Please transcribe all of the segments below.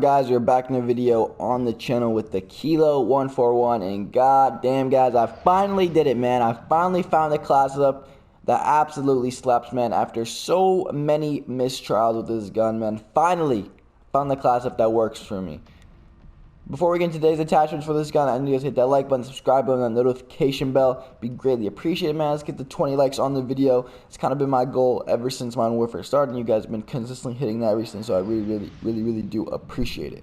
Guys, we're back in a video on the channel with the Kilo 141, and god damn guys, I finally did it, man. I finally found the class up that absolutely slaps, man. After so many mistrials with this gun, man, finally found the class up that works for me. Before we get into today's attachments for this gun, I need you guys to hit that like button, subscribe button, and that notification bell. Be greatly appreciated, man. Let's get the 20 likes on the video. It's kind of been my goal ever since Modern Warfare started, and you guys have been consistently hitting that recently, so I really do appreciate it.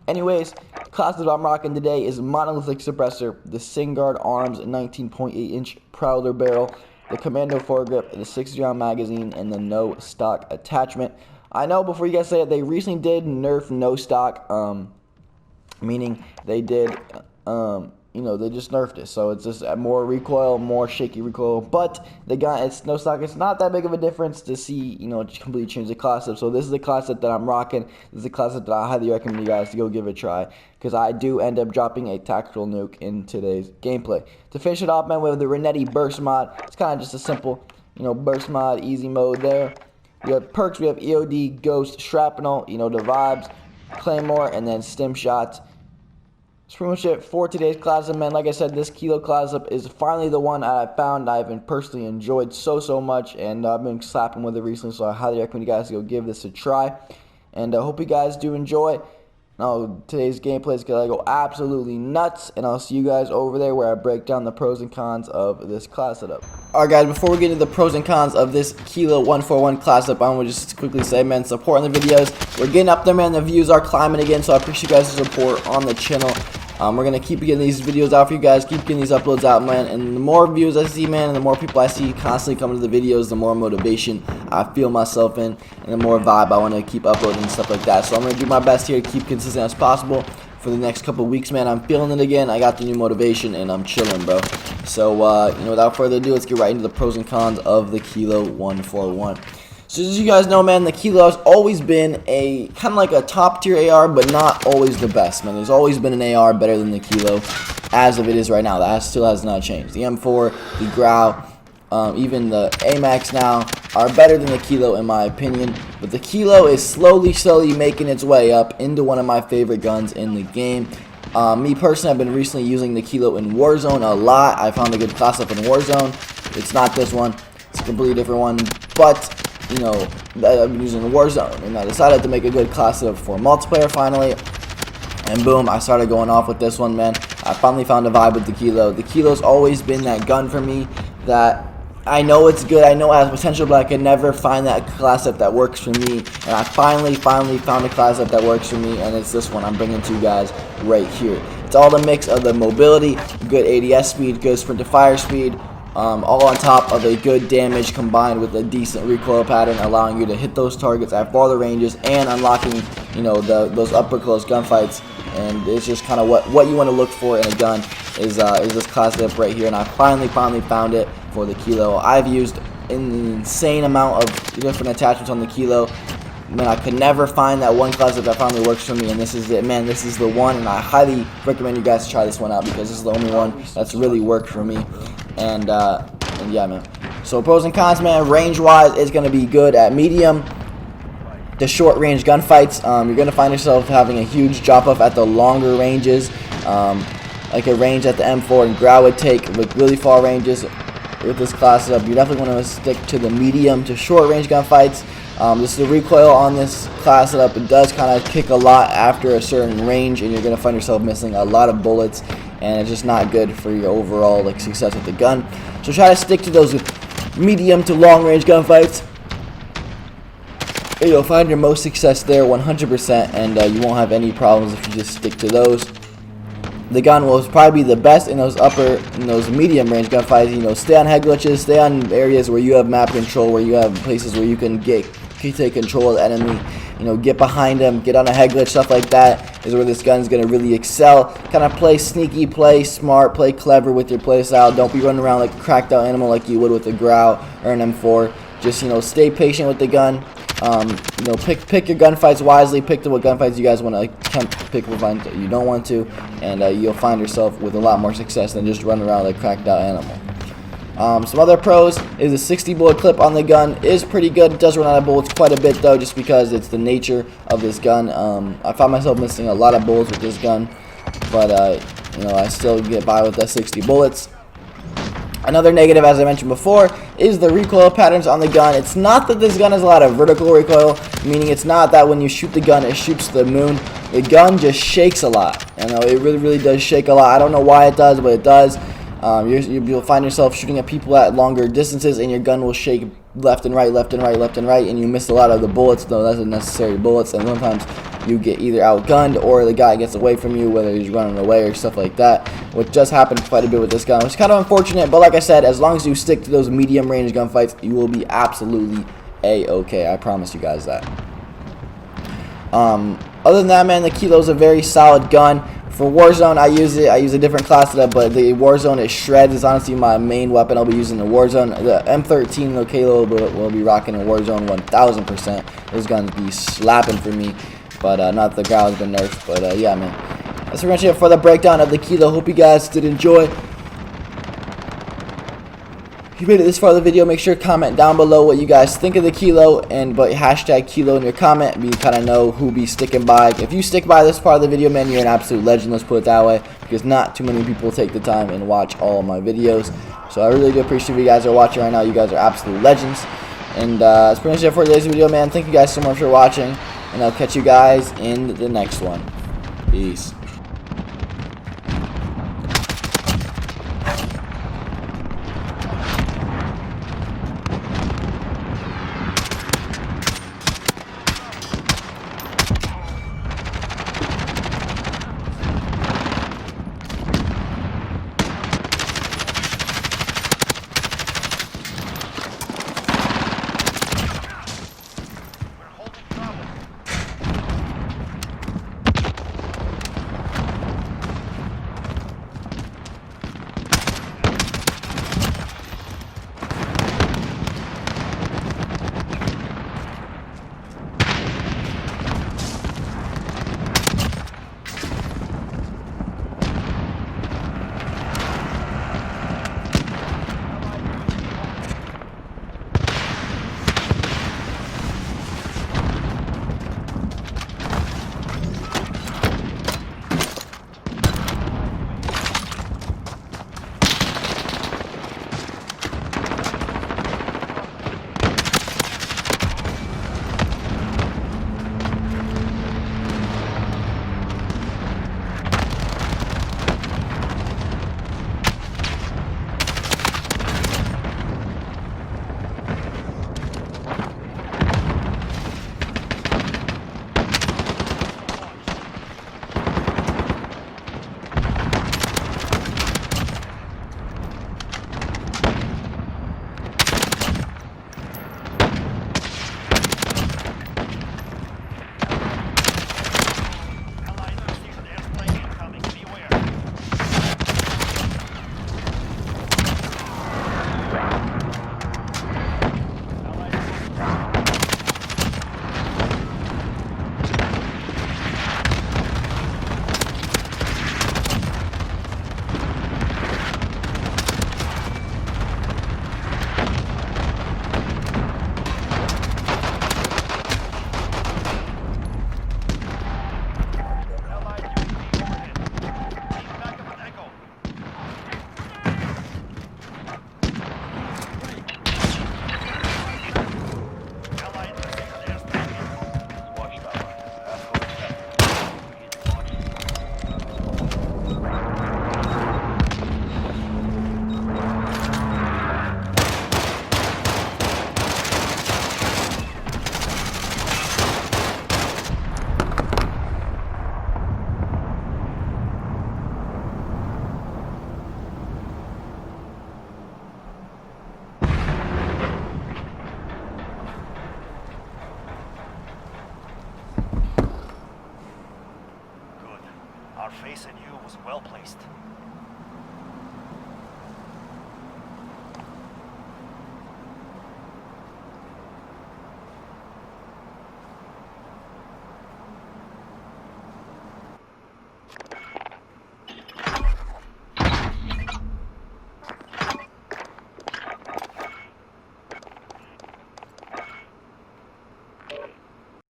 Anyways, the class that I'm rocking today is Monolithic Suppressor, the Singard Arms 19.8-inch Prowler barrel, the Commando foregrip, the 60-round magazine, and the no stock attachment. I know before you guys say it, they recently did nerf no stock, meaning they did, they just nerfed it, so it's just more recoil, more shaky recoil, but the gun, it's no stock, it's not that big of a difference to see, completely change the class up. So this is the class up that I'm rocking. This is the class up that I highly recommend you guys to go give it a try, because I do end up dropping a tactical nuke in today's gameplay. To finish it off, man, we have the Renetti burst mod. It's kind of just a simple, burst mod, easy mode there. We have perks, we have EOD, Ghost, Shrapnel, the vibes, Claymore, and then stim shots. That's pretty much it for today's class up, man. Like I said, this Kilo class up is finally the one I found I've been personally enjoyed so much, and I've been slapping with it recently, so I highly recommend you guys to go give this a try. And I hope you guys do enjoy. Now, today's gameplay is going to go absolutely nuts, and I'll see you guys over there where I break down the pros and cons of this class setup. Alright guys, before we get into the pros and cons of this Kilo 141 class up, I want to just quickly say, man, supporting the videos. We're getting up there, man. The views are climbing again, so I appreciate you guys' support on the channel. We're going to keep getting these videos out for you guys, keep getting these uploads out, man, and the more views I see, man, and the more people I see constantly coming to the videos, the more motivation I feel myself in, and the more vibe I want to keep uploading and stuff like that. So I'm going to do my best here to keep consistent as possible for the next couple weeks, man. I'm feeling it again. I got the new motivation, and I'm chilling, bro. So, without further ado, let's get right into the pros and cons of the Kilo 141. So as you guys know, man, the Kilo has always been a kind of like a top tier AR, but not always the best, man. There's always been an AR better than the Kilo, as of it is right now. That still has not changed. The M4, the Grau, even the AMAX now are better than the Kilo in my opinion. But the Kilo is slowly making its way up into one of my favorite guns in the game. Me personally, I've been recently using the Kilo in Warzone a lot. I found a good class up in Warzone. It's not this one. It's a completely different one, but I've been using the Warzone, and I decided to make a good class up for multiplayer finally, and boom, I started going off with this one, man. I finally found a vibe with the Kilo. The Kilo's always been that gun for me that I know it's good, I know it has potential, but I could never find that class up that works for me, and I finally found a class up that works for me, and it's this one I'm bringing to you guys right here. It's all the mix of the mobility, good ADS speed, good sprint to fire speed, all on top of a good damage combined with a decent recoil pattern, allowing you to hit those targets at farther ranges and unlocking, those upper close gunfights. And it's just kind of what you want to look for in a gun is this class up right here. And I finally found it for the Kilo. I've used an insane amount of different attachments on the Kilo. Man, I could never find that one class that finally works for me, and this is it, man. This is the one, and I highly recommend you guys to try this one out, because this is the only one that's really worked for me. And yeah, man. So pros and cons, man. Range wise, it's going to be good at medium to short range gunfights. You're going to find yourself having a huge drop off at the longer ranges, like a range that the M4 and Grau would take with really far ranges. With this class up, you definitely want to stick to the medium to short range gunfights. This is the recoil on this class setup. It does kind of kick a lot after a certain range, and you're going to find yourself missing a lot of bullets, and it's just not good for your overall success with the gun. So try to stick to those medium to long range gunfights. You'll find your most success there 100%, and you won't have any problems if you just stick to those. The gun will probably be the best in those medium range gunfights. Stay on head glitches, stay on areas where you have map control, where you have places where you can take control of the enemy. Get behind them, get on a head glitch, stuff like that is where this gun's gonna really excel. Kind of play sneaky, play smart, play clever with your playstyle. Don't be running around like a cracked out animal like you would with a Grau or an M4. Just stay patient with the gun. Pick your gunfights wisely. Pick what gunfights you guys want to attempt. Pick what ones you don't want to, and you'll find yourself with a lot more success than just running around like a cracked out animal. Some other pros is a 60 bullet clip on the gun is pretty good. It does run out of bullets quite a bit though, just because it's the nature of this gun. I found myself missing a lot of bullets with this gun, but you know, I still get by with the 60 bullets. Another negative, as I mentioned before, is the recoil patterns on the gun. It's not that this gun has a lot of vertical recoil, meaning it's not that when you shoot the gun it shoots to the moon. The gun just shakes a lot. You know, it really does shake a lot. I don't know why it does, but it does. You'll find yourself shooting at people at longer distances, and your gun will shake left and right, left and right, left and right, and you miss a lot of the bullets, though that's unnecessary bullets, and sometimes you get either outgunned or the guy gets away from you, whether he's running away or stuff like that, which does happen quite a bit with this gun, which is kind of unfortunate. But like I said, as long as you stick to those medium range gunfights, you will be absolutely a-okay. I promise you guys that. Other than that, man, the Kilo is a very solid gun. For Warzone, I use a different class of that, but the Warzone, it shreds. It's honestly my main weapon. I'll be using the Warzone. The M13, the Kilo will be rocking in Warzone 1000%. Those guns be slapping for me, but not the guy has been nerfed. But yeah, man, that's pretty much it for the breakdown of the Kilo. Hope you guys did enjoy. If you made it this far in the video, make sure to comment down below what you guys think of the Kilo, but hashtag Kilo in your comment. We kind of know who be sticking by. If you stick by this part of the video, man, you're an absolute legend. Let's put it that way, because not too many people take the time and watch all of my videos. So I really do appreciate you guys are watching right now. You guys are absolute legends. And that's pretty much it for today's video, man. Thank you guys so much for watching, and I'll catch you guys in the next one. Peace. Our face in you was well placed.